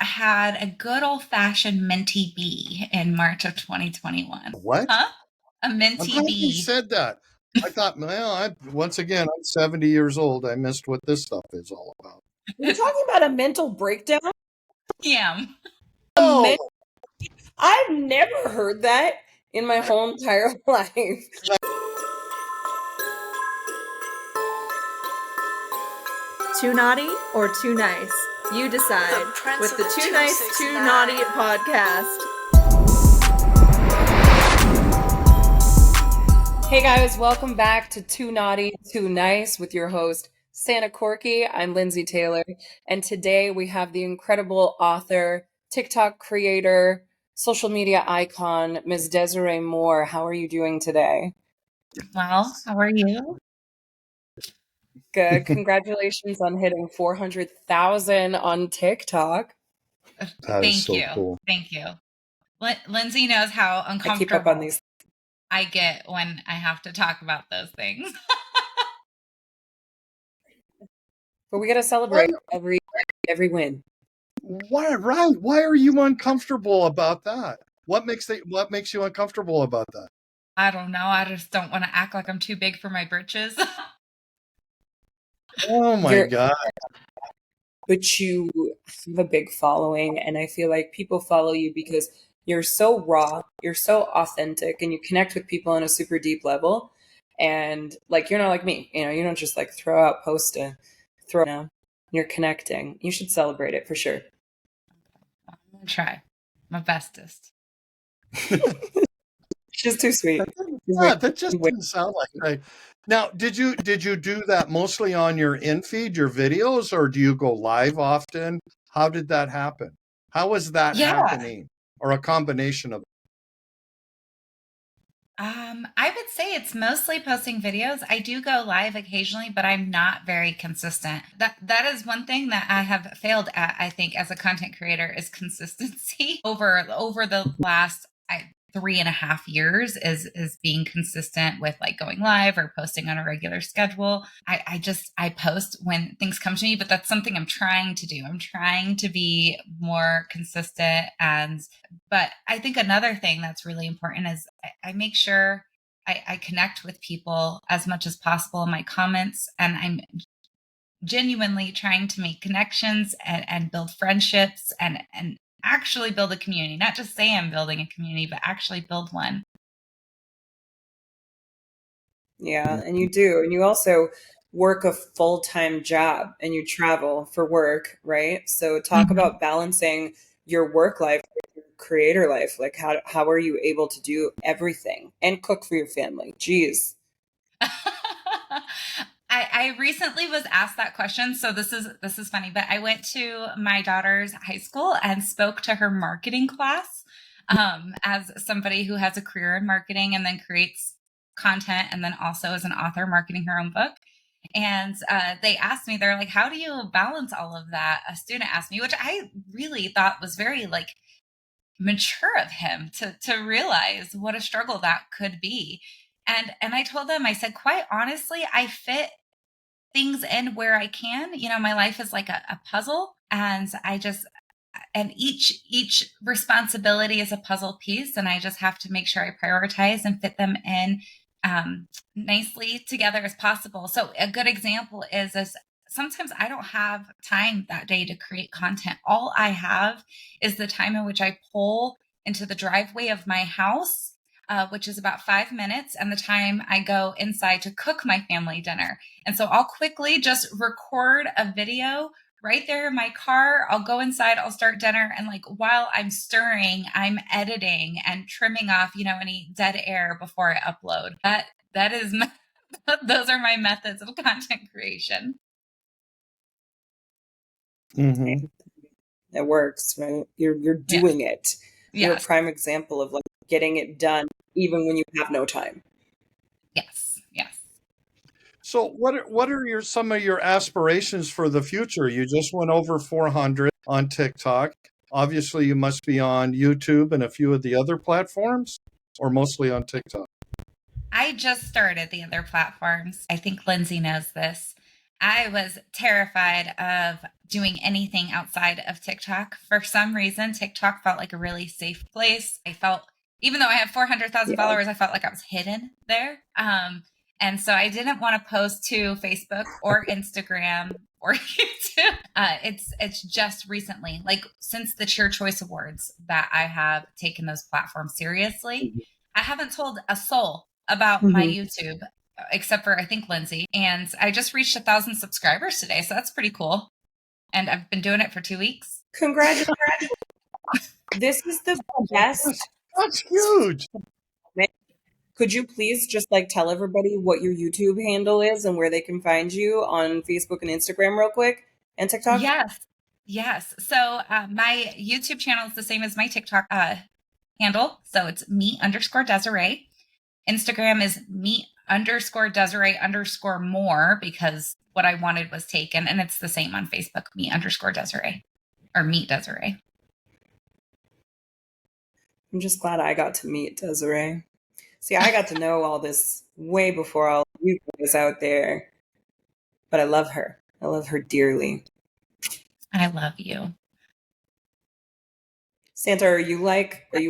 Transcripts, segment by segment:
had a good old-fashioned minty bee in March of 2021. What? Huh? A I'm minty glad you bee. said that. I thought, well, once again, I'm 70 years old. I missed what this stuff is all about. Are you talking about a mental breakdown? Yeah. Oh, I've never heard that in my whole entire life. Too naughty or too nice? You decide with the Too Nice, Too Naughty podcast. Hey guys, welcome back to Too Naughty, Too Nice with your host, Santa Corky. I'm Lindsay Taylor, and today we have the incredible author, TikTok creator, social media icon, Ms. Desiree Moore. How are you doing today? Well, how are you? Good. Congratulations on hitting 400,000 on TikTok. that is Thank so you. cool. Thank you. Lindsay knows how I keep up uncomfortable on these. I get when I have to talk about those things. But we got to celebrate every win. Why, right? Why are you uncomfortable about that? What makes you uncomfortable about that? I don't know. I just don't want to act like I'm too big for my britches. Oh my God. But you have a big following, and I feel like people follow you because you're so raw, you're so authentic, and you connect with people on a super deep level. And like, you're not like me, you don't just like throw out posts to throw down. You're connecting. You should celebrate it for sure. I'm gonna try my bestest. She's too sweet. Yeah, that just didn't sound like right. Now, did you do that mostly on your in-feed, your videos, or do you go live often? How did that happen? How is that happening? Or a combination of I would say it's mostly posting videos. I do go live occasionally, but I'm not very consistent. That is one thing that I have failed at, I think, as a content creator is consistency over the last 3.5 years is being consistent with like going live or posting on a regular schedule. I post when things come to me, but that's something I'm trying to do. I'm trying to be more consistent. But I think another thing that's really important is I make sure I connect with people as much as possible in my comments, and I'm genuinely trying to make connections and build friendships and actually build a community, not just say I'm building a community, but actually build one. Yeah, and you do. And you also work a full-time job and you travel for work, right? So talk about balancing your work life with your creator life. Like how are you able to do everything and cook for your family? Jeez. I recently was asked that question, so this is funny, but I went to my daughter's high school and spoke to her marketing class as somebody who has a career in marketing and then creates content and then also is an author marketing her own book. And they asked me, they're like, how do you balance all of that? A student asked me, which I really thought was very like mature of him to realize what a struggle that could be. And I told them, I said, quite honestly, I fit things in where I can. My life is like a puzzle, and each responsibility is a puzzle piece, and I just have to make sure I prioritize and fit them in nicely together as possible. So a good example is sometimes I don't have time that day to create content. All I have is the time in which I pull into the driveway of my house, which is about 5 minutes, and the time I go inside to cook my family dinner. And so I'll quickly just record a video right there in my car. I'll go inside, I'll start dinner. And like, while I'm stirring, I'm editing and trimming off, any dead air before I upload. That is, those are my methods of content creation. It works, right? You're doing it. You're a prime example of like getting it done even when you have no time. Yes. So what are some of your aspirations for the future? You just went over 400 on TikTok. Obviously, you must be on YouTube and a few of the other platforms, or mostly on TikTok. I just started the other platforms. I think Lindsay knows this. I was terrified of doing anything outside of TikTok. For some reason, TikTok felt like a really safe place. I felt, even though I have 400,000 followers, I felt like I was hidden there. And so I didn't want to post to Facebook or Instagram or YouTube. It's just recently, like since the Cheer Choice Awards, that I have taken those platforms seriously. I haven't told a soul about my YouTube except for I think Lindsay. And I just reached 1,000 subscribers today, so that's pretty cool. And I've been doing it for 2 weeks. Congratulations. This is the best. That's huge. Could you please just like tell everybody what your YouTube handle is and where they can find you on Facebook and Instagram real quick and TikTok? Yes. So my YouTube channel is the same as my TikTok handle. So it's me_Desiree. Instagram is me_Desiree_more because what I wanted was taken. And it's the same on Facebook, me_Desiree or meet Desiree. I'm just glad I got to meet Desiree. See, I got to know all this way before all you guys out there. But I love her. I love her dearly. I love you. Santa, are you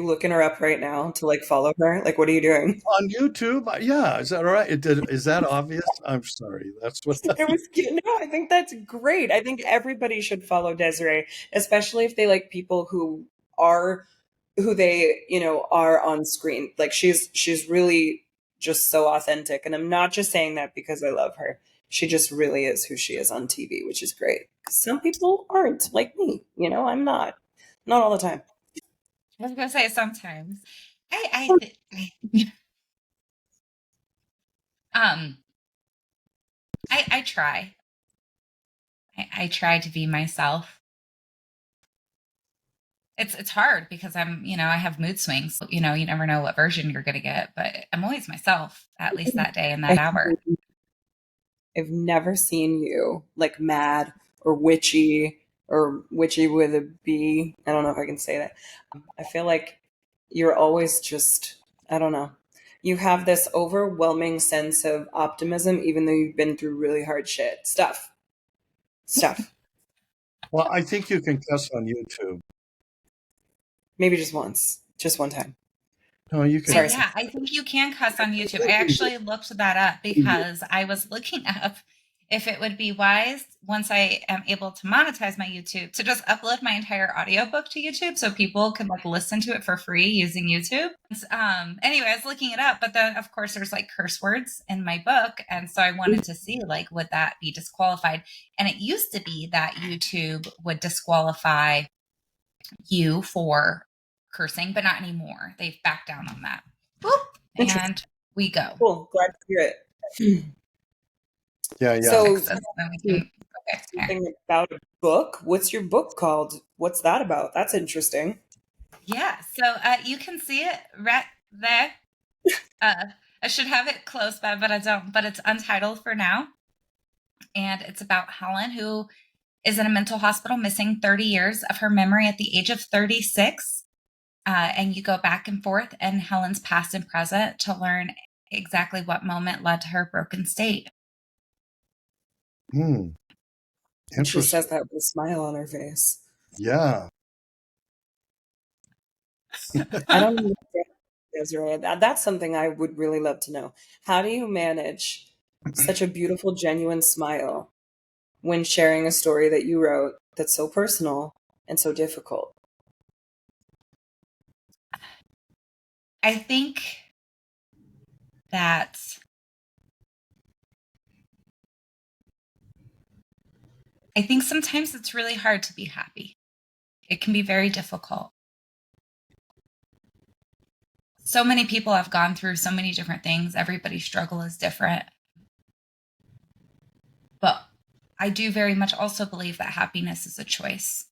looking her up right now to like follow her? Like, what are you doing? On YouTube? Yeah. Is that all right? Is that obvious? I'm sorry. That's what No, I think that's great. I think everybody should follow Desiree, especially if they like people who they, are on screen. Like she's really just so authentic. And I'm not just saying that because I love her. She just really is who she is on TV, which is great. 'Cause some people aren't like me. I'm not all the time. I was gonna say sometimes. I try. I try to be myself. It's hard because I have mood swings. You never know what version you're gonna get, but I'm always myself, at least that day and that hour. I've never seen you like mad or witchy with a B. I don't know if I can say that. I feel like you're always just, I don't know. You have this overwhelming sense of optimism, even though you've been through really hard shit. Stuff. Well, I think you can cuss on YouTube. Maybe just once. Just one time. No, you can. Sorry. Yeah, I think you can cuss on YouTube. I actually looked that up because I was looking up if it would be wise once I am able to monetize my YouTube to just upload my entire audiobook to YouTube so people can like listen to it for free using YouTube. Anyway, I was looking it up, but then of course there's like curse words in my book. And so I wanted to see like, would that be disqualified? And it used to be that YouTube would disqualify you for cursing, but not anymore. They've backed down on that. And we go. Cool. Glad to hear it. Yeah. So Okay. something about a book. What's your book called? What's that about? That's interesting. Yeah. So you can see it right there. I should have it close by, but I don't. But it's Untitled for now. And it's about Helen, who is in a mental hospital missing 30 years of her memory at the age of 36. And you go back and forth in Helen's past and present to learn exactly what moment led to her broken state. And she says that with a smile on her face. Yeah. I don't understand, Desiree. That's something I would really love to know. How do you manage such a beautiful, genuine smile when sharing a story that you wrote that's so personal and so difficult? I think that sometimes it's really hard to be happy. It can be very difficult. So many people have gone through so many different things. Everybody's struggle is different. But I do very much also believe that happiness is a choice,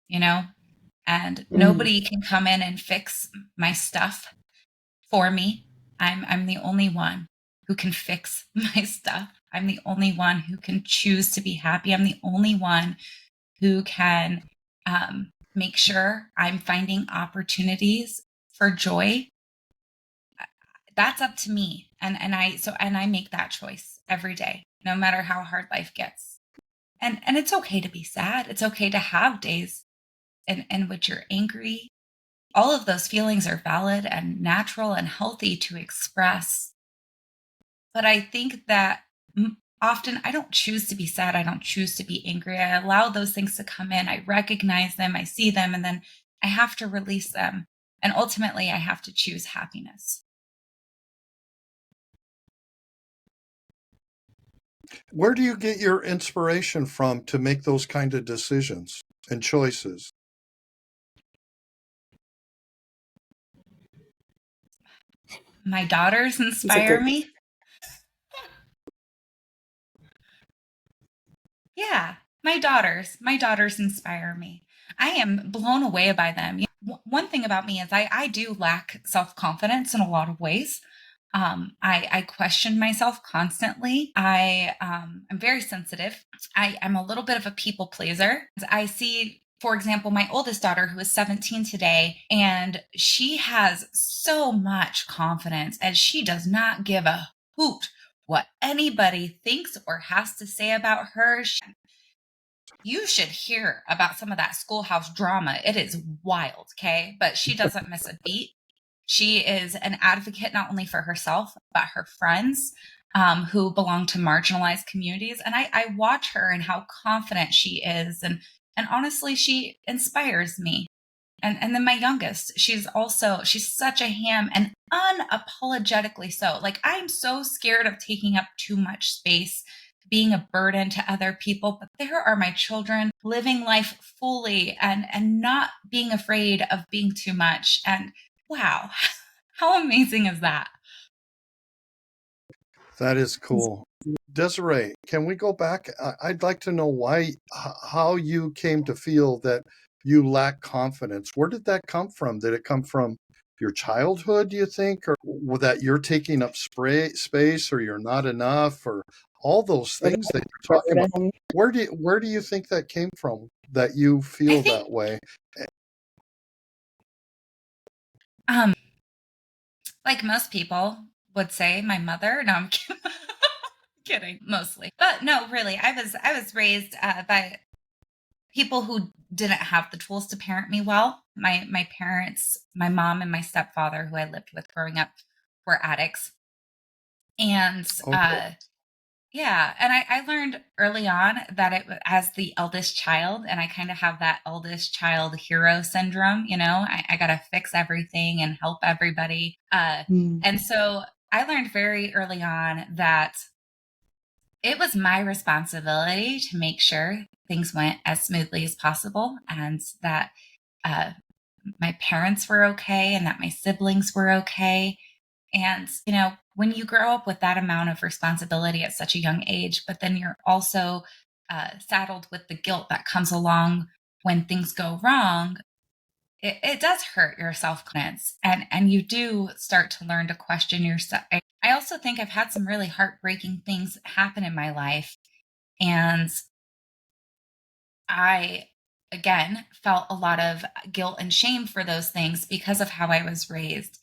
and nobody can come in and fix my stuff for me. I'm the only one who can fix my stuff. I'm the only one who can choose to be happy. I'm the only one who can make sure I'm finding opportunities for joy. That's up to me. And I make that choice every day, no matter how hard life gets. And it's okay to be sad. It's okay to have days in which you're angry. All of those feelings are valid and natural and healthy to express. But I think that often I don't choose to be sad. I don't choose to be angry. I allow those things to come in. I recognize them, I see them, and then I have to release them. And ultimately, I have to choose happiness. Where do you get your inspiration from to make those kind of decisions and choices? My daughters inspire me. Yeah, my daughters inspire me. I am blown away by them. One thing about me is I do lack self-confidence in a lot of ways. I question myself constantly. I'm very sensitive. I'm a little bit of a people pleaser. I see, for example, my oldest daughter, who is 17 today, and she has so much confidence and she does not give a hoot what anybody thinks or has to say about her. You should hear about some of that schoolhouse drama. It is wild, okay? But she doesn't miss a beat. She is an advocate not only for herself, but her friends who belong to marginalized communities. And I watch her and how confident she is. And honestly, she inspires me. And then my youngest, she's such a ham and unapologetically so. Like, I'm so scared of taking up too much space, being a burden to other people, but there are my children living life fully and not being afraid of being too much. And wow, how amazing is that? That is cool. Desiree, can we go back? I'd like to know how you came to feel that you lack confidence. Where did that come from? Did it come from your childhood, do you think, or that you're taking up space, or you're not enough, or all those things that you're talking about? Where do you think that came from, that you feel that way? Like most people would say, my mother. No, I'm kidding, mostly. But no, really, I was raised by people who didn't have the tools to parent me well. My parents, my mom and my stepfather, who I lived with growing up, were addicts. And yeah, and I learned early on that as the eldest child, and I kind of have that eldest child hero syndrome, I got to fix everything and help everybody. And so I learned very early on that it was my responsibility to make sure things went as smoothly as possible, and that my parents were okay and that my siblings were okay. And, when you grow up with that amount of responsibility at such a young age, but then you're also saddled with the guilt that comes along when things go wrong, it does hurt your self-confidence, and you do start to learn to question yourself. I also think I've had some really heartbreaking things happen in my life, and I again felt a lot of guilt and shame for those things because of how I was raised.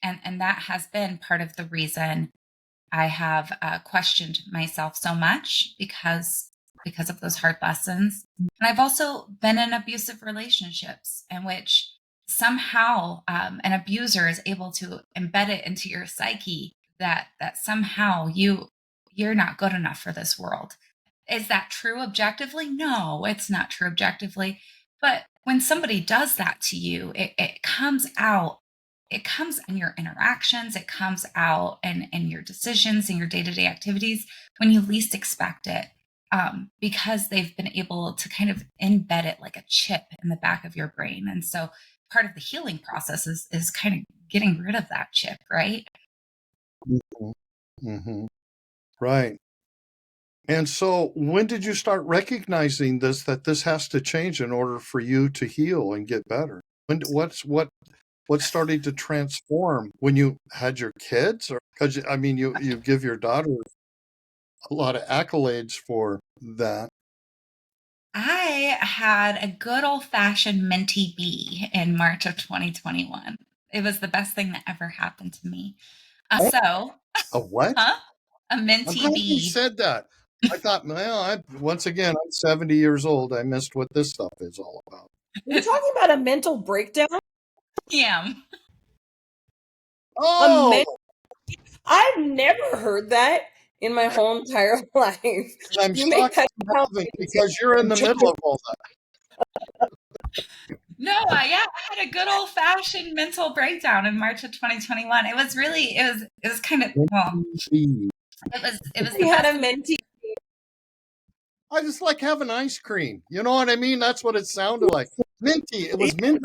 And that has been part of the reason I have questioned myself so much, because of those hard lessons. And I've also been in abusive relationships in which somehow an abuser is able to embed it into your psyche that somehow you're not good enough for this world. Is that true objectively? No, it's not true objectively. But when somebody does that to you, it comes out. It comes in your interactions, it comes out in your decisions and your day-to-day activities when you least expect it, because they've been able to kind of embed it like a chip in the back of your brain. And so part of the healing process is kind of getting rid of that chip, right? Mm-hmm. Right. And so when did you start recognizing that this has to change in order for you to heal and get better? What started to transform when you had your kids? Or because I mean, you give your daughter a lot of accolades for that. I had a good old-fashioned minty bee in March of 2021. It was the best thing that ever happened to me. A what? A I'm minty glad you bee. said that. I thought, well, once again, I'm 70 years old. I missed what this stuff is all about. You're talking about a mental breakdown? Yeah. Oh, I've never heard that in my whole entire life. I'm You make shocked that you sound haven't, because you're in the middle of all that. No, I had a good old fashioned mental breakdown in March of 2021. It was really, it was kind of, well, it was the You had best. a mentee. I just like having ice cream. You know what I mean? That's what it sounded like. Minty. It was minty.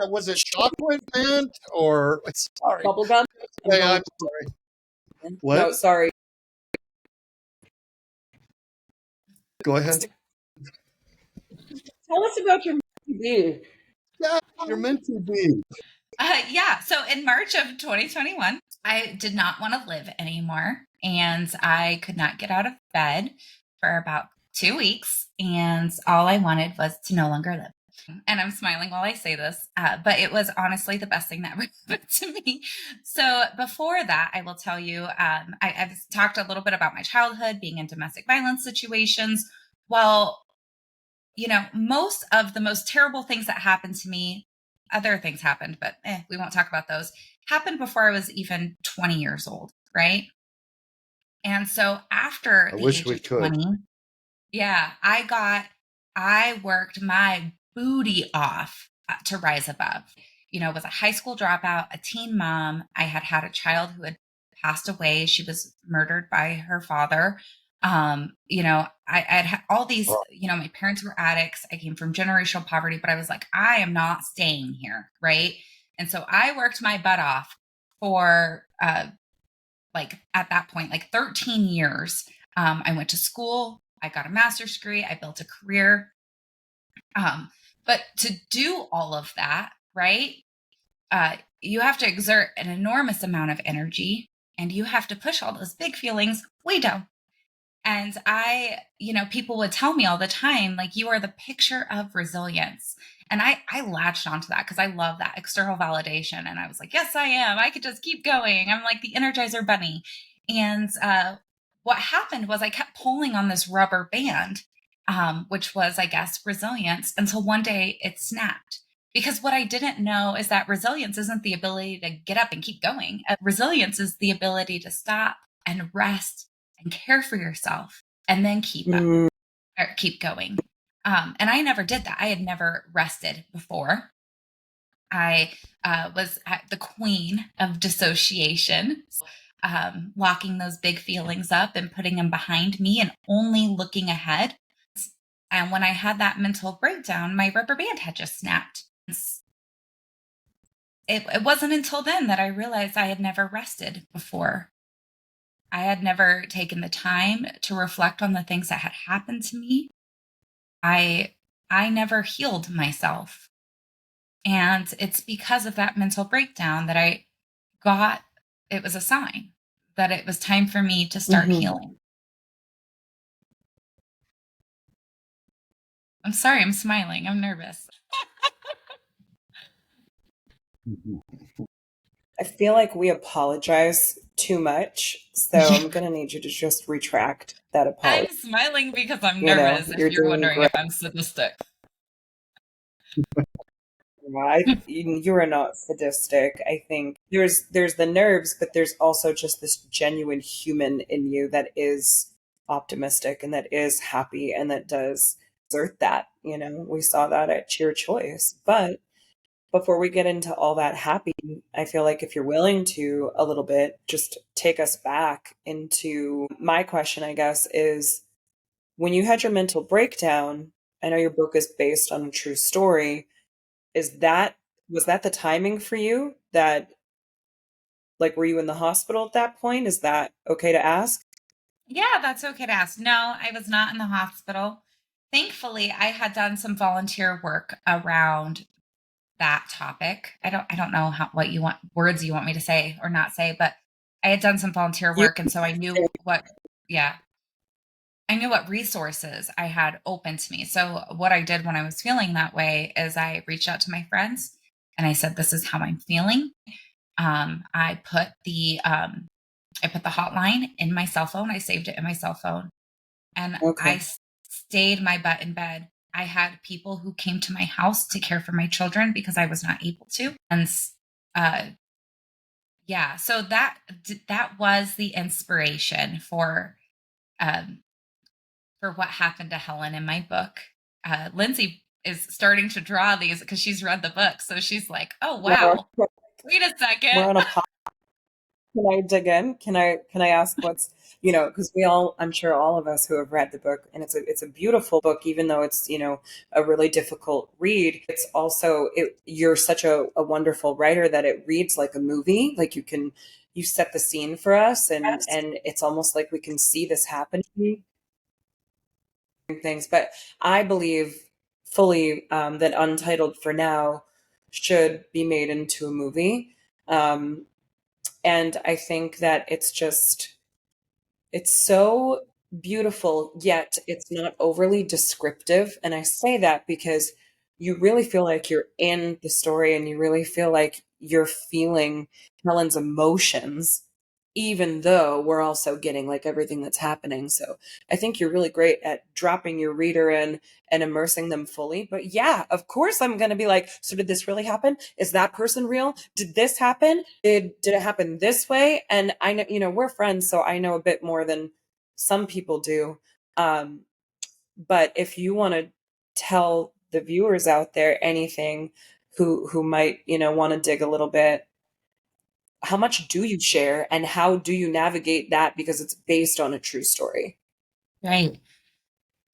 Was it chocolate mint or? Sorry. Bubblegum? Hey, I'm sorry. What? No, sorry. Go ahead. Tell us about your mentee. Yeah, you're meant to be. Yeah. So in March of 2021, I did not want to live anymore. And I could not get out of bed for about 2 weeks. And all I wanted was to no longer live. And I'm smiling while I say this, but it was honestly the best thing that ever happened to me. So before that, I will tell you, I've talked a little bit about my childhood, being in domestic violence situations. Well, most of the most terrible things that happened to me, other things happened, but we won't talk about those, happened before I was even 20 years old, right? And so after the age of 20, yeah, I worked my booty off to rise above. Was a high school dropout, a teen mom. I had had a child who had passed away. She was murdered by her father. I'd had all these, my parents were addicts. I came from generational poverty, but I was like, I am not staying here. Right. And so I worked my butt off for, at that point, 13 years. I went to school. I got a master's degree. I built a career. But to do all of that, right, you have to exert an enormous amount of energy, and you have to push all those big feelings way down. And people would tell me all the time, like, you are the picture of resilience. And I latched onto that because I love that external validation. And I was like, yes, I am. I could just keep going. I'm like the Energizer Bunny. And what happened was I kept pulling on this rubber band, which was, I guess, resilience, until one day it snapped. Because what I didn't know is that resilience isn't the ability to get up and keep going. Resilience is the ability to stop and rest and care for yourself and then keep going. And I never did that. I had never rested before. I was the queen of dissociation, locking those big feelings up and putting them behind me and only looking ahead. And when I had that mental breakdown, my rubber band had just snapped. It wasn't until then that I realized I had never rested before. I had never taken the time to reflect on the things that had happened to me. I never healed myself. And it's because of that mental breakdown that I got, it was a sign that it was time for me to start healing. I'm sorry, I'm smiling. I'm nervous. I feel like we apologize too much, so I'm going to need you to just retract that apology. I'm smiling because I'm nervous, if you're wondering if I'm sadistic. You are not sadistic. I think there's the nerves, but there's also just this genuine human in you that is optimistic and that is happy and that does exert that. We saw that at Cheer Choice. But before we get into all that happy, I feel like if you're willing to a little bit, just take us back into my question, I guess, is when you had your mental breakdown, I know your book is based on a true story. Was that the timing for you that, were you in the hospital at that point? Is that okay to ask? Yeah, that's okay to ask. No, I was not in the hospital. Thankfully, I had done some volunteer work around that topic. I don't know what words you want me to say or not say, but I had done some volunteer work, and so I knew what resources I had open to me. So what I did when I was feeling that way is I reached out to my friends and I said, this is how I'm feeling. I put the hotline in my cell phone. I saved it in my cell phone. And Okay. stayed my butt in bed. I had people who came to my house to care for my children because I was not able to. And uh, yeah, so that was the inspiration um, for what happened to Helen in my book. Lindsay is starting to draw these because she's read the book, so she's like, "Oh wow, wait a second." We're on a Can I dig in? Can I ask what's, because I'm sure all of us who have read the book, and it's a beautiful book, even though it's, a really difficult read. It's also, you're such a wonderful writer that it reads like a movie. Like you set the scene for us, and it's almost like we can see this happening things. But I believe fully that Untitled for now should be made into a movie. And I think that it's so beautiful, yet it's not overly descriptive. And I say that because you really feel like you're in the story and you really feel like you're feeling Helen's emotions, even though we're also getting like everything that's happening. So I think you're really great at dropping your reader in and immersing them fully. But yeah, of course I'm going to be like, so did this really happen? Is that person real? Did this happen? Did it happen this way? And I know, we're friends, so I know a bit more than some people do. Um, but if you want to tell the viewers out there anything who might, want to dig a little bit, how much do you share and how do you navigate that because it's based on a true story? Right.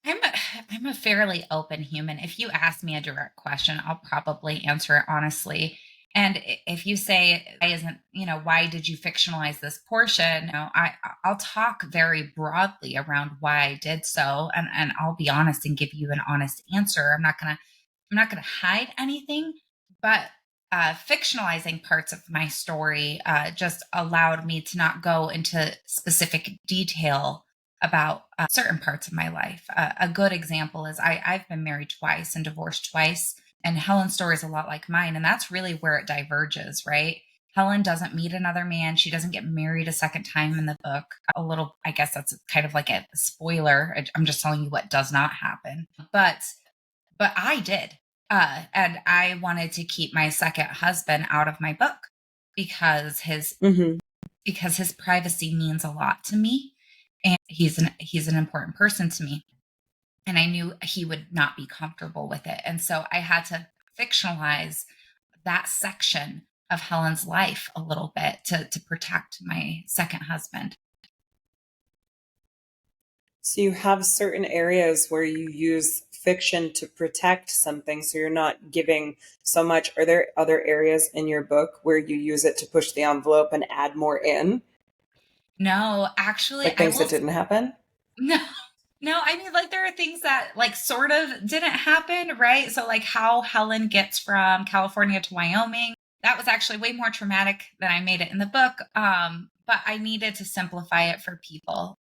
I'm a, I'm a fairly open human. If you ask me a direct question, I'll probably answer it honestly. And if you say, "Why isn't, why did you fictionalize this portion?" I'll talk very broadly around why I did so, and I'll be honest and give you an honest answer. I'm not gonna hide anything, but fictionalizing parts of my story just allowed me to not go into specific detail about certain parts of my life. A good example is I've been married twice and divorced twice, and Helen's story is a lot like mine, and that's really where it diverges, right? Helen doesn't meet another man. She doesn't get married a second time in the book. A little, I guess that's kind of like a spoiler. I'm just telling you what does not happen. But I did. And I wanted to keep my second husband out of my book because his Mm-hmm. because his privacy means a lot to me, and he's an important person to me, and I knew he would not be comfortable with it, and so I had to fictionalize that section of Helen's life a little bit to protect my second husband. So you have certain areas where you use fiction to protect something, so you're not giving so much. Are there other areas in your book where you use it to push the envelope and add more in, No, actually, like I things will. that didn't happen? No, no, I mean, like, there are things that, like, sort of didn't happen, right? So, like, how Helen gets from California to Wyoming, that was actually way more traumatic than I made it in the book. But I needed to simplify it for people,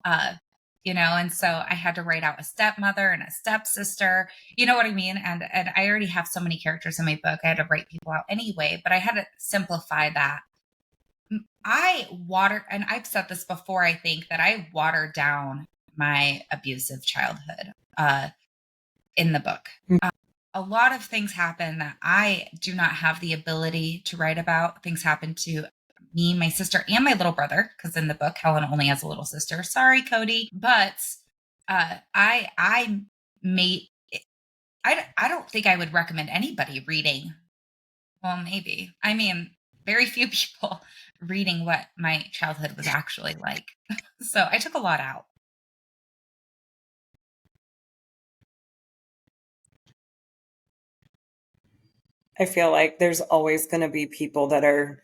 and so I had to write out a stepmother and a stepsister, you know what I mean? And I already have so many characters in my book. I had to write people out anyway, but I had to simplify that. And I've said this before, I think that I watered down my abusive childhood in the book. A lot of things happen that I do not have the ability to write about. Things happen to me, my sister, and my little brother, because in the book, Helen only has a little sister. Sorry, Cody. But I made, I don't think I would recommend anybody reading. Well, maybe. I mean, very few people reading what my childhood was actually like. So I took a lot out. I feel like there's always going to be people that are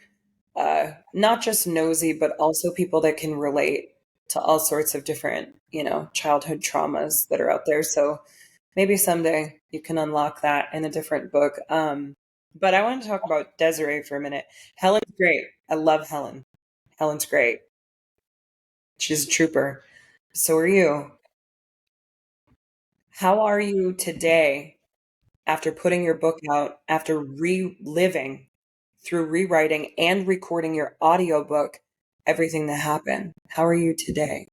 not just nosy, but also people that can relate to all sorts of different, childhood traumas that are out there. So maybe someday you can unlock that in a different book. But I want to talk about Desiree for a minute. Helen's great. I love Helen. Helen's great. She's a trooper. So are you. How are you today after putting your book out, after reliving through rewriting and recording your audiobook everything that happened? How are you today?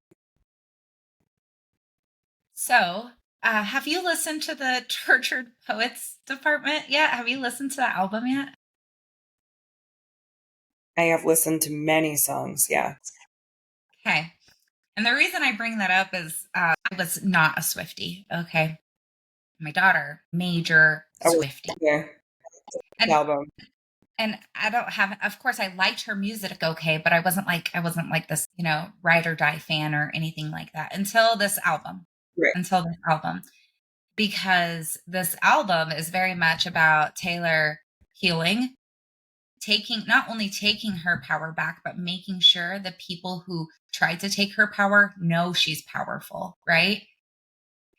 So, have you listened to the Tortured Poets Department yet? Have you listened to that album yet? I have listened to many songs. Yeah. Okay. And the reason I bring that up is I was not a Swiftie. Okay. My daughter, major Swiftie. And album. and I don't have, of course I liked her music okay, but I wasn't like this, ride or die fan or anything like that until this album. Right. Until this album. Because this album is very much about Taylor healing, not only taking her power back, but making sure the people who tried to take her power know she's powerful, right?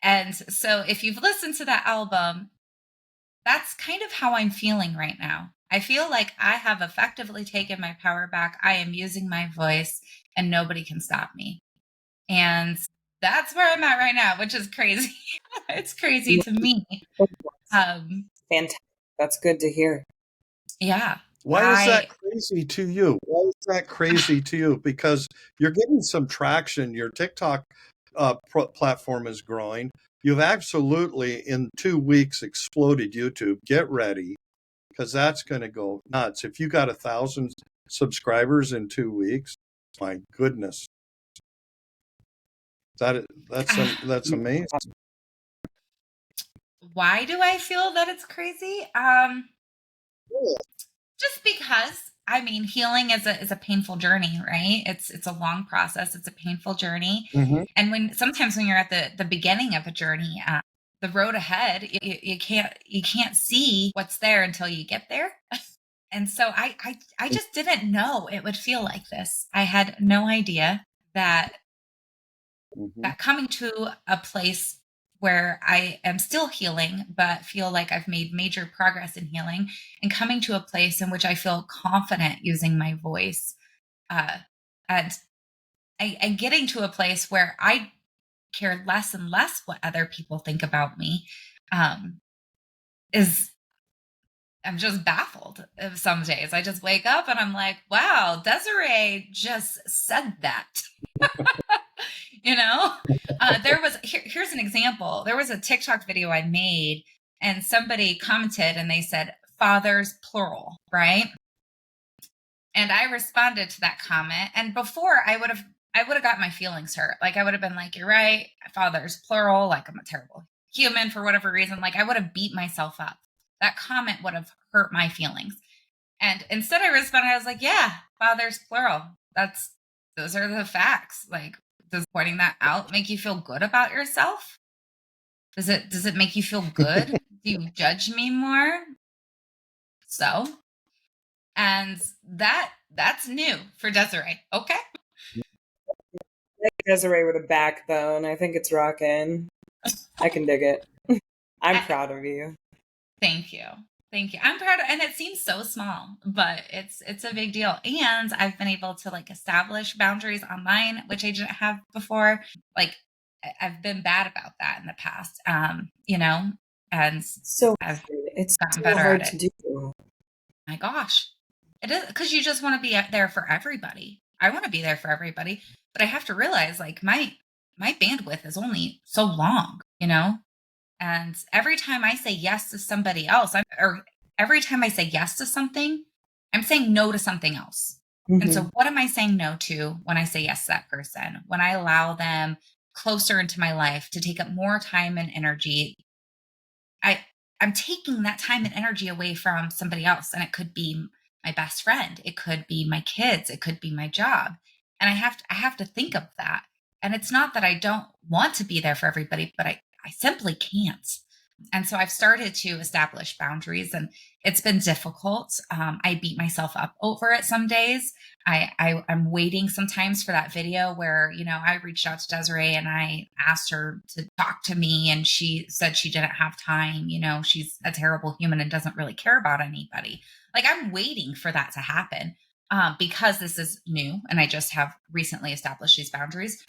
And so if you've listened to that album, that's kind of how I'm feeling right now. I feel like I have effectively taken my power back. I am using my voice and nobody can stop me. And that's where I'm at right now, which is crazy. It's crazy to me. Fantastic. That's good to hear. Yeah. Why is that crazy to you? Why is that crazy to you? Because you're getting some traction. Your TikTok platform is growing. You've absolutely, in 2 weeks, exploded YouTube. Get ready, because that's going to go nuts. If you got 1,000 subscribers in 2 weeks, my goodness, that's amazing. Why do I feel that it's crazy? Just because, I mean, healing is a painful journey, right? It's a long process. It's a painful journey. Mm-hmm. And sometimes when you're at the beginning of a journey, the road ahead, you can't see what's there until you get there. And so I just didn't know it would feel like this. I had no idea that coming to a place where I am still healing, but feel like I've made major progress in healing, and coming to a place in which I feel confident using my voice, and getting to a place where I care less and less what other people think about me, is I'm just baffled. Some days I just wake up and I'm like, wow, Desiree just said that. Here's an example. There was a TikTok video I made and somebody commented and they said fathers plural, right? And I responded to that comment. And before I would have got my feelings hurt. Like I would have been like, you're right, fathers plural, like I'm a terrible human for whatever reason. Like I would have beat myself up. That comment would have hurt my feelings. And instead I responded, I was like, yeah, fathers plural. Those are the facts. Like, does pointing that out make you feel good about yourself? Does it make you feel good? Do you judge me more? So, and that's new for Desiree. Okay. Desiree with a backbone. I think it's rocking. I can dig it. I'm proud of you. Thank you. Thank you. I'm proud and it seems so small, but it's a big deal. And I've been able to like establish boundaries online, which I didn't have before. Like I've been bad about that in the past. And so I've it's gotten so better hard at it. to do. My gosh. It is because you just want to be there for everybody. I want to be there for everybody, but I have to realize like my bandwidth is only so long, And every time I say yes to somebody else, every time I say yes to something, I'm saying no to something else. Mm-hmm. And so what am I saying no to when I say yes to that person? When I allow them closer into my life to take up more time and energy, I'm taking that time and energy away from somebody else. And it could be my best friend. It could be my kids. It could be my job. And I have to think of that. And it's not that I don't want to be there for everybody, but I simply can't. And so I've started to establish boundaries and it's been difficult. I beat myself up over it some days. I'm waiting sometimes for that video where, I reached out to Desiree and I asked her to talk to me and she said she didn't have time. She's a terrible human and doesn't really care about anybody. Like I'm waiting for that to happen. Because this is new and I just have recently established these boundaries.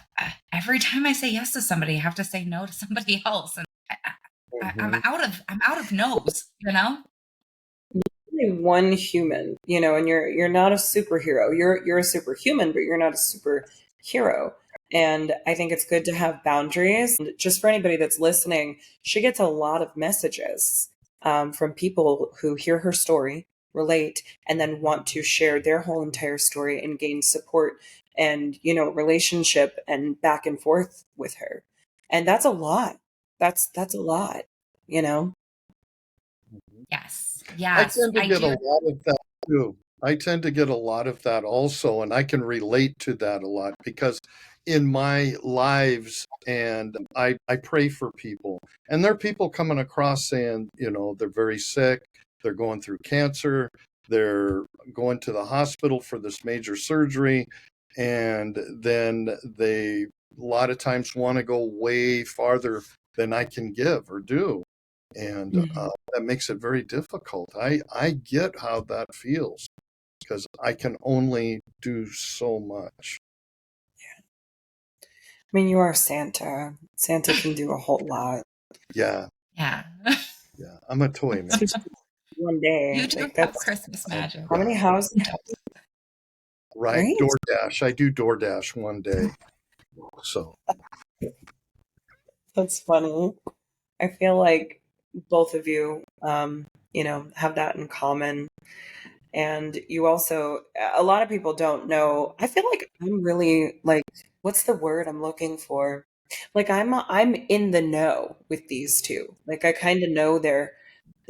Every time I say yes to somebody, I have to say no to somebody else. And I'm out of no's, You're one human, and you're not a superhero. You're a superhuman, but you're not a superhero. And I think it's good to have boundaries. And just for anybody that's listening, she gets a lot of messages from people who hear her story, relate, and then want to share their whole entire story and gain support and, relationship and back and forth with her. And that's a lot. That's a lot, you know? Yes. I Yes. tend to I get a do. lot of that too. I tend to get a lot of that also, and I can relate to that a lot because in my lives, and I pray for people, and there are people coming across saying, they're very sick, they're going through cancer, they're going to the hospital for this major surgery, and then they a lot of times want to go way farther than I can give or do. And that makes it very difficult. I get how that feels because I can only do so much. I mean, you are Santa. Santa can do a whole lot. Yeah, Yeah. yeah. I'm a toy man. One day, You do like have that's Christmas magic. how many houses, Right. right? DoorDash. I do DoorDash one day. So That's funny. I feel like both of you, have that in common. And you also, a lot of people don't know. I feel like I'm really like, what's the word I'm looking for? Like I'm in the know with these two. Like I kind of know their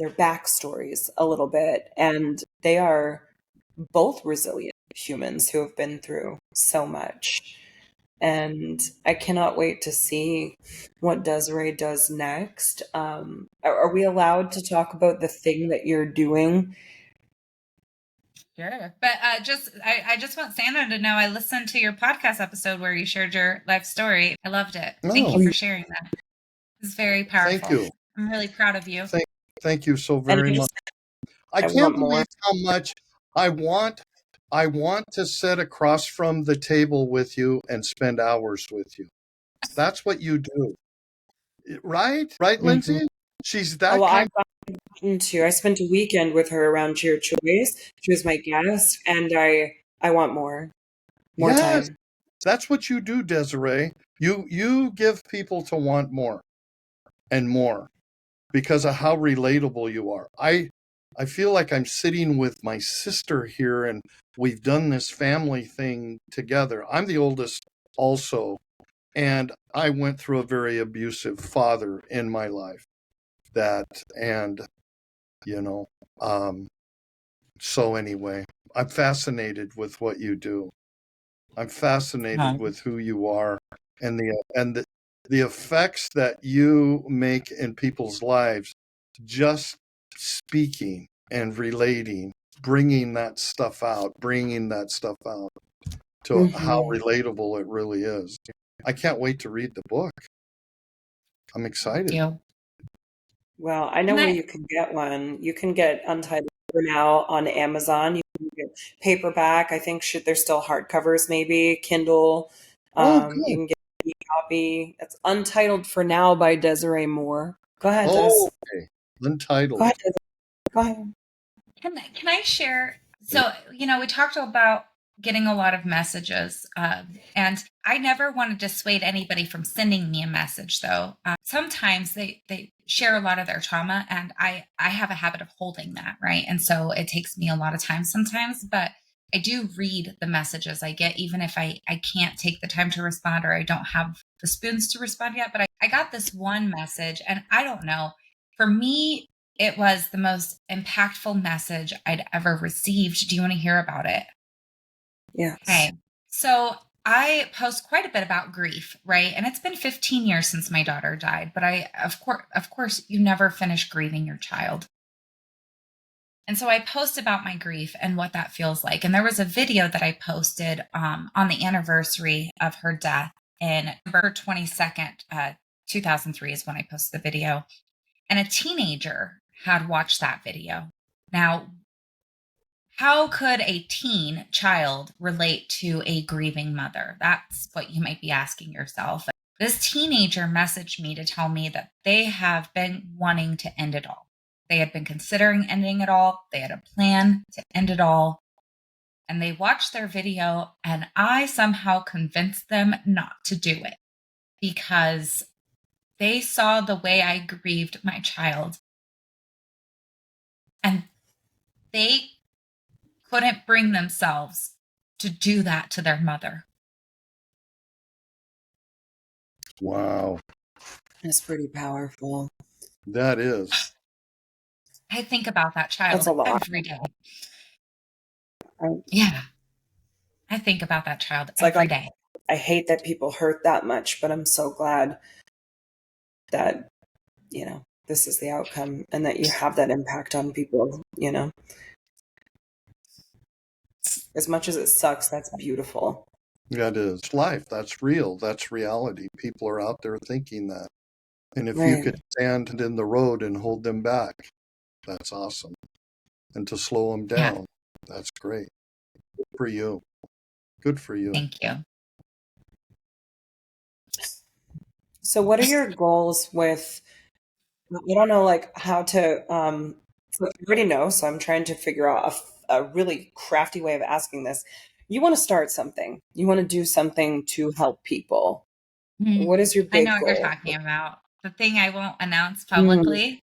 backstories a little bit, and they are both resilient humans who have been through so much. And I cannot wait to see what Desiree does next. Are we allowed to talk about the thing that you're doing? Sure. But I just want Santa to know I listened to your podcast episode where you shared your life story. I loved it. Thank you for sharing that. It's very powerful. thank you. I'm really proud of you. Thank you so And very much. I I can't want more. believe how much I want to sit across from the table with you and spend hours with you. That's what you do. Right? Right, Mhm. Lindsay? She's Oh, that well, kind I've gotten to. I spent a weekend with her around Your Choice. She was my guest, and I want more Yes, time. that's what you do, Desiree. You give people to want more and more because of how relatable you are. I feel like I'm sitting with my sister here and we've done this family thing together. I'm the oldest also, and I went through a very abusive father in my life. That and you know, so anyway, I'm fascinated with what you do. I'm fascinated with who you are and the effects that you make in people's lives, just speaking and relating, bringing that stuff out to how relatable it really is. I can't wait to read the book. I'm excited. You. Well, I know And where I, you can get one. You can get Untitled for now on Amazon. You can get paperback. I think there's still hardcovers, maybe Kindle. Oh, You good. can get an e-copy. It's Untitled for Now by Desiree Moore. Go ahead, Des. Oh, okay. Go Untitled. ahead, Des. Go ahead. can I share? So, we talked about getting a lot of messages, and I never want to dissuade anybody from sending me a message, though. Sometimes they share a lot of their trauma, and I have a habit of holding that, right? And so it takes me a lot of time sometimes, but I do read the messages I get, even if I can't take the time to respond or I don't have the spoons to respond yet. But I got this one message, and I don't know. For me, it was the most impactful message I'd ever received. Do you want to hear about it? Yes. Okay. So I post quite a bit about grief, right? And it's been 15 years since my daughter died, but of course, you never finish grieving your child. And so I post about my grief and what that feels like. And there was a video that I posted on the anniversary of her death in November 22nd, 2003 is when I posted the video. And a teenager had watched that video. Now, how could a teen child relate to a grieving mother? That's what you might be asking yourself. This teenager messaged me to tell me that they have been wanting to end it all. They had been considering ending it all. They had a plan to end it all. and they watched their video, and I somehow convinced them not to do it because they saw the way I grieved my child, and they couldn't bring themselves to do that to their mother. Wow. That's pretty powerful. That is. I think about that child That's a lot. every day. Um, Yeah. I think about that child It's like every day. I hate that people hurt that much, but I'm so glad that, this is the outcome and that you have that impact on people, As much as it sucks, that's beautiful. That is life. That's real. That's reality. People are out there thinking that. And if you Right. could stand in the road and hold them back, that's awesome. And to slow them down, that's great. Good for you. Good for you. Thank you. So what are your goals with, I don't know, like how to, so I already know, so I'm trying to figure out a really crafty way of asking this. You want to start something. You want to do something to help people. What is your I big know what goal? you're talking about. The thing I won't announce Mm, publicly.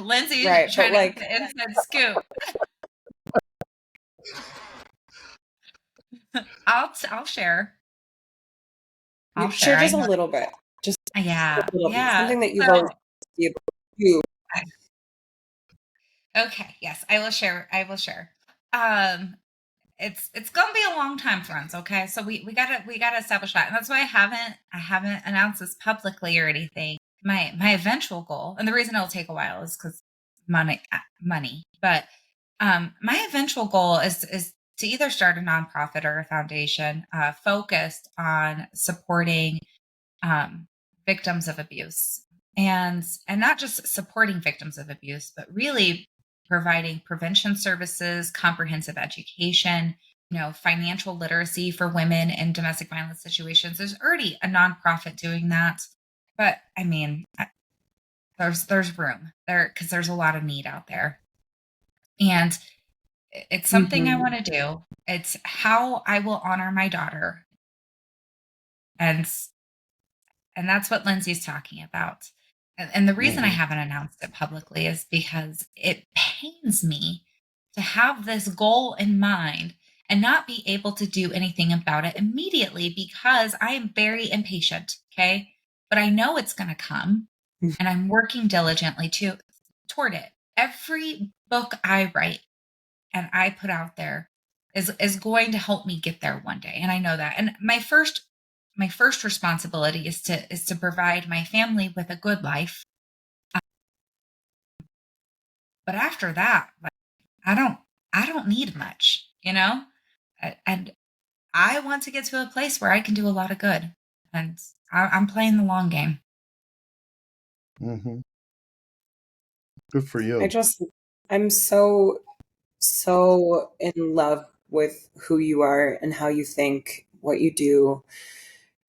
Lindsay's right, trying but to get the inside scoop. I'll share. I'll share share. I just a know. little bit. Just a Yeah. little bit. Yeah. Something that you've So, always been able to do. okay. Yes, I will share. I will share. Um, it's gonna be a long time, friends. Okay, so we gotta establish that, and that's why I haven't announced this publicly or anything. My eventual goal, and the reason it'll take a while, is because money. But my eventual goal is to either start a nonprofit or a foundation focused on supporting victims of abuse, and not just supporting victims of abuse, but really providing prevention services, comprehensive education, financial literacy for women in domestic violence situations. There's already a nonprofit doing that, but I mean, there's room there because there's a lot of need out there, and it's something I Mm-hmm. want to do. It's how I will honor my daughter, and and that's what Lindsay's talking about. And the reason I Mhm. haven't announced it publicly is because it pains me to have this goal in mind and not be able to do anything about it immediately because I am very impatient. Okay. But I know it's going to come, and I'm working diligently toward it. Every book I write and I put out there is going to help me get there one day. And I know that. And my first responsibility is to provide my family with a good life. But after that, like, I don't need much, and I want to get to a place where I can do a lot of good, and I'm playing the long game. Mhm. Good for you. I'm so in love with who you are and how you think, what you do,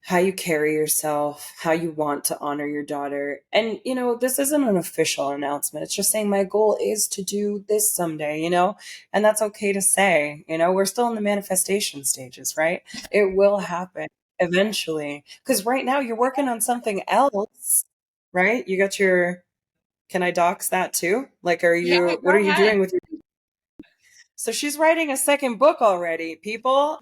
how you carry yourself, how you want to honor your daughter. And, this isn't an official announcement. It's just saying my goal is to do this someday, and that's okay to say, we're still in the manifestation stages, right? It will happen eventually. Because right now you're working on something else, right? You got can I dox that too? Like, Yeah, what go are you ahead. doing with your, so she's writing a second book already, people.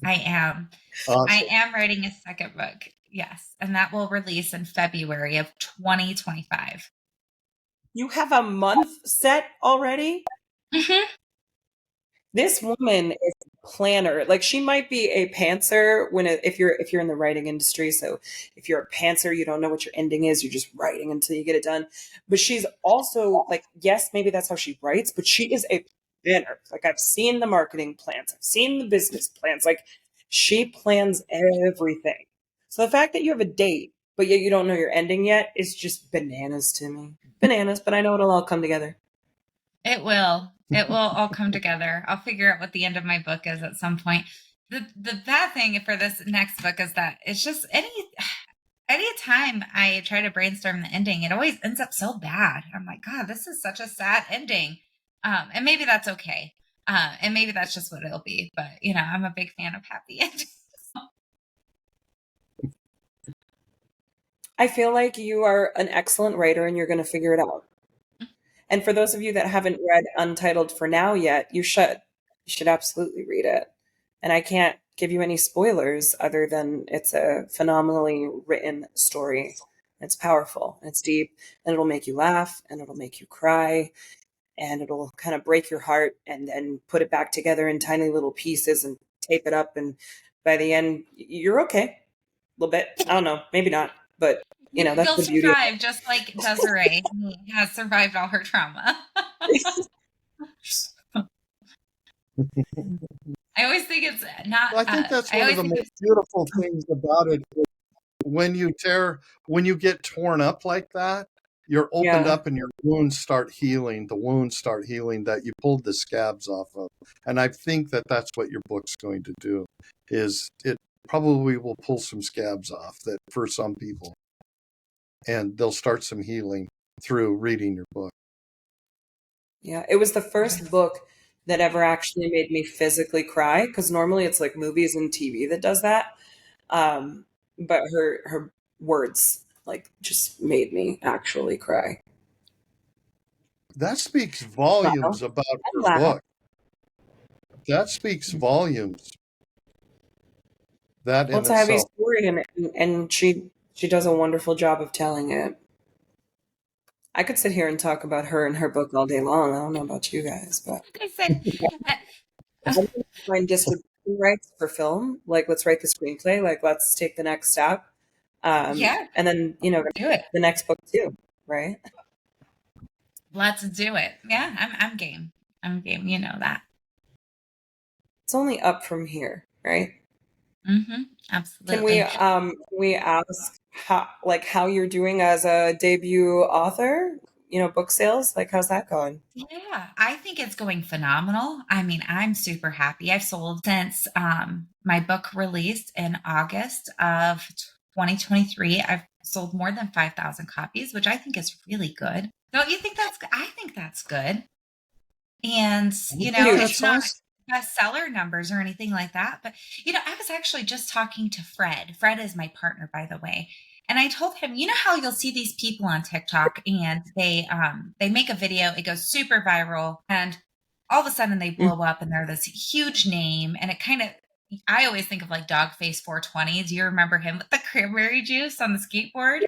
I am. Awesome. I am writing a second book. Yes, and that will release in February of 2025. You have a month set already? Mm-hmm. This woman is a planner. Like, she might be a pantser if you're in the writing industry. So if you're a pantser, you don't know what your ending is. You're just writing until you get it done. But she's also like, yes, maybe that's how she writes, but she is a planner. Like, I've seen the marketing plans, I've seen the business plans. Like, she plans everything. So the fact that you have a date, but yet you don't know your ending yet is just bananas to me. Bananas, but I know it'll all come together. It will. It will all come together. I'll figure out what the end of my book is at some point. The bad thing for this next book is that it's just any time I try to brainstorm the ending, it always ends up so bad. I'm like, God, this is such a sad ending. And maybe that's okay. And maybe that's just what it'll be. But, you know, I'm a big fan of happy endings. I feel like you are an excellent writer and you're going to figure it out. And for those of you that haven't read Untitled for now yet, you should. You should absolutely read it. And I can't give you any spoilers other than it's a phenomenally written story. It's powerful, it's deep, and it'll make you laugh and it'll make you cry and it'll kind of break your heart and then put it back together in tiny little pieces and tape it up. And by the end, you're okay. A little bit. I don't know, maybe not, but you know, that's You'll the beauty of survive, just like Desiree has survived all her trauma. it. I always think it's not. Well, I think that's I one of always the think most beautiful things about it. When you get torn up like that, you're opened Yeah. up and your wounds start healing. The wounds start healing that you pulled the scabs off of. And I think that that's what your book's going to do. Is it probably will pull some scabs off that for some people, and they'll start some healing through reading your book. Yeah, it was the first book that ever actually made me physically cry because normally it's like movies and TV that does that. But her words like just made me actually cry. That speaks volumes about your Laugh. book. That speaks volumes. That Well, in it's a heavy itself. story, and she does a wonderful job of telling it. I could sit here and talk about her and her book all day long. I don't know about you guys, but I said, find distribution rights for film. Like, let's write the screenplay. Like, let's take the next step. yeah, And then, you know, do it. the next book too, right? Let's do it. Yeah, I'm game. I'm game. You know that. It's only up from here, right? Mm-hmm. Absolutely. Can we ask how you're doing as a debut author? You know, book sales, like how's that going? Yeah, I think it's going phenomenal. I mean, I'm super happy. I've sold since my book released in August of 2023. I've sold more than 5,000 copies, which I think is really good. Don't you think that's good? I think that's good. And, you know, Huge. it's not bestseller numbers or anything like that. But, you know, I was actually just talking to Fred. Fred is my partner, by the way. And I told him, you know how you'll see these people on TikTok and they make a video, it goes super viral, and all of a sudden they blow up and they're this huge name. And it kind of, I always think of like Dogface 420. Do you remember him with the cranberry juice on the skateboard?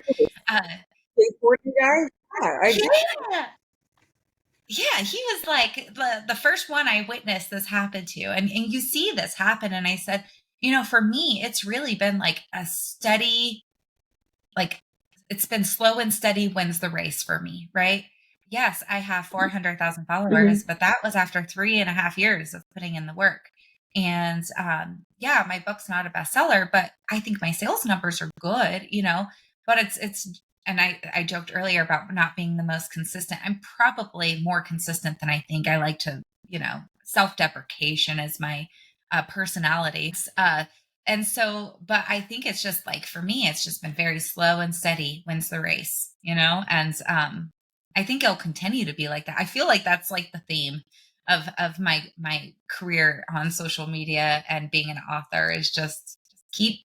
Skateboarding guy? Yeah, I do. Yeah. Yeah, he was like the first one I witnessed this happen to. And you see this happen. And I said, you know, for me, it's really been like a steady, like it's been slow and steady wins the race for me, right? Yes, I have 400,000 followers, but that was after 3.5 years of putting in the work. And yeah, my book's not a bestseller, but I think my sales numbers are good, you know, but it's and I joked earlier about not being the most consistent. I'm probably more consistent than I think. I like to, you know, self-deprecation is my personality. And so, but I think it's just like for me, it's just been very slow and steady wins the race, you know? And I think it'll continue to be like that. I feel like that's like the theme of my career on social media and being an author is just keep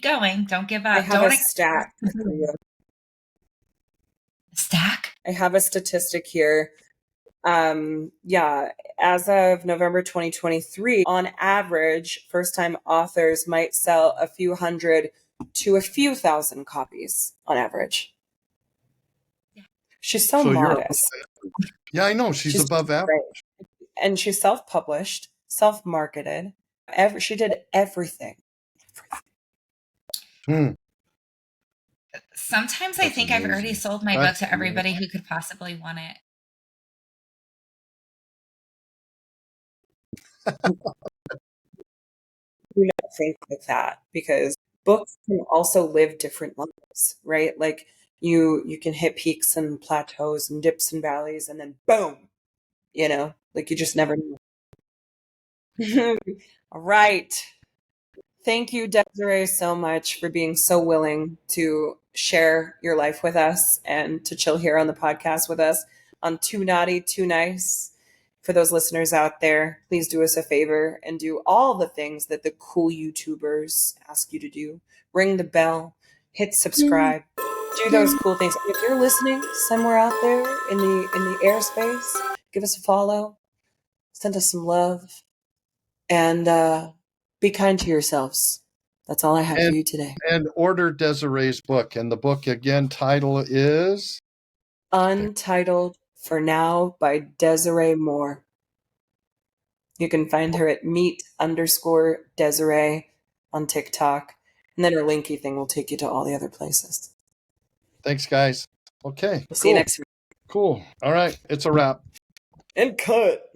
going. Don't give up. I have Don't a stat for you. Stack. I have a statistic here. Yeah, as of November 2023, on average, first-time authors might sell a few hundred to a few thousand copies on average. Yeah. She's so modest. Yeah, I know. She's above average. And she's self-published, self-marketed. She did everything. Sometimes I think I've already sold my book to everybody who could possibly want it. Do not think like that because books can also live different lives, right? Like you can hit peaks and plateaus and dips and valleys and then boom, you know, like you just never know. All right. Thank you, Desiree, so much for being so willing to share your life with us and to chill here on the podcast with us on Too Naughty, Too Nice. for those listeners out there, please do us a favor and do all the things that the cool YouTubers ask you to do. Ring the bell, hit subscribe, do those cool things. If you're listening somewhere out there in the airspace, give us a follow, send us some love, and be kind to yourselves. That's all I have for you today. And order Desiree's book. And the book, again, title is Untitled for Now by Desiree Moore. You can find her at meet_Desiree on TikTok. And then her linky thing will take you to all the other places. Thanks, guys. Okay. We'll see you next week. Cool. All right. It's a wrap. And cut.